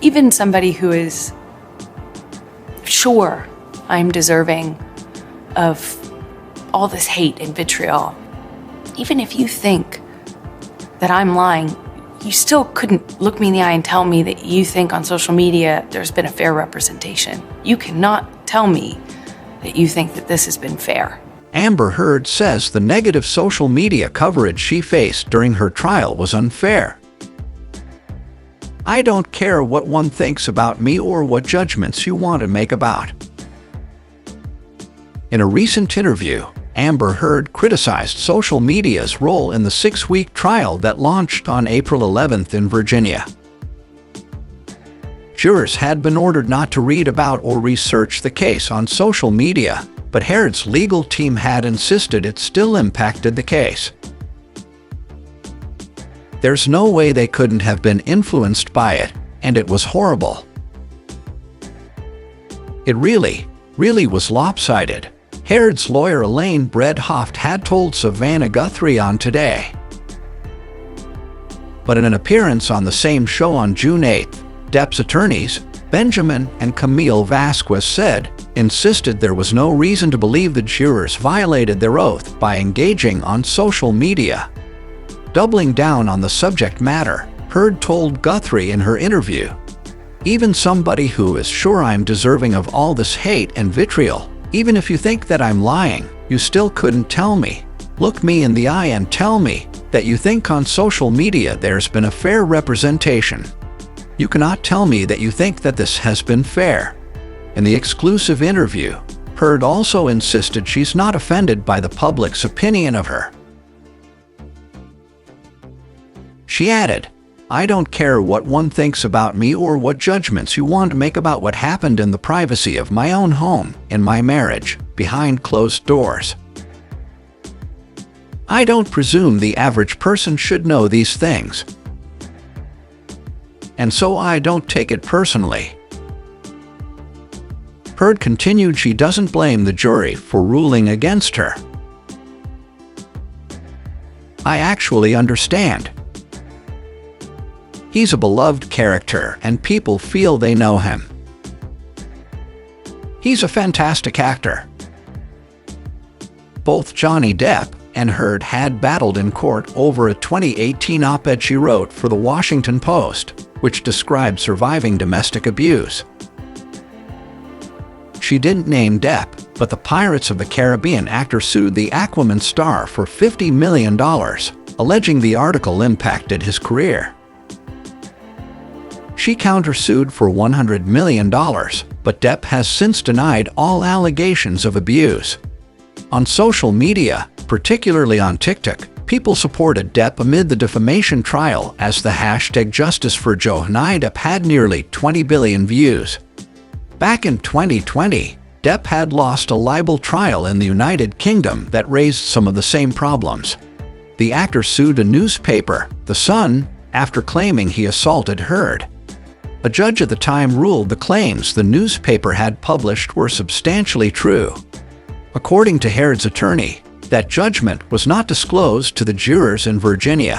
even somebody who is sure I'm deserving of all this hate and vitriol, even if you think that I'm lying, you still couldn't look me in the eye and tell me that you think on social media there's been a fair representation. You cannot tell me that you think that this has been fair. Amber Heard says the negative social media coverage she faced during her trial was unfair. "I don't care what one thinks about me or what judgments you want to make about." In a recent interview, Amber Heard criticized social media's role in the 6-week trial that launched on April 11th in Virginia. Jurors had been ordered not to read about or research the case on social media, but Heard's legal team had insisted it still impacted the case. "There's no way they couldn't have been influenced by it, and it was horrible. It really was lopsided," Heard's lawyer Elaine Bredhoft had told Savannah Guthrie on Today. But in an appearance on the same show on June 8th, Depp's attorneys, Benjamin and Camille Vasquez insisted there was no reason to believe the jurors violated their oath by engaging on social media. Doubling down on the subject matter, Heard told Guthrie in her interview, "Even somebody who is sure I'm deserving of all this hate and vitriol, even if you think that I'm lying, you still couldn't tell me. Look me in the eye and tell me that you think on social media there's been a fair representation. You cannot tell me that you think that this has been fair." In the exclusive interview, Heard also insisted she's not offended by the public's opinion of her. She added, "I don't care what one thinks about me or what judgments you want to make about what happened in the privacy of my own home, in my marriage, behind closed doors. I don't presume the average person should know these things. And so I don't take it personally." Heard continued she doesn't blame the jury for ruling against her. "I actually understand. He's a beloved character and people feel they know him. He's a fantastic actor." Both Johnny Depp and Heard had battled in court over a 2018 op-ed she wrote for The Washington Post, which described surviving domestic abuse. She didn't name Depp, but the Pirates of the Caribbean actor sued the Aquaman star for $50 million, alleging the article impacted his career. She countersued for $100 million, but Depp has since denied all allegations of abuse. On social media, particularly on TikTok, people supported Depp amid the defamation trial as the hashtag #JusticeForJohnnyDepp had nearly 20 billion views. Back in 2020, Depp had lost a libel trial in the United Kingdom that raised some of the same problems. The actor sued a newspaper, The Sun, after claiming he assaulted Heard. A judge at the time ruled the claims the newspaper had published were substantially true. According to Heard's attorney, that judgment was not disclosed to the jurors in Virginia.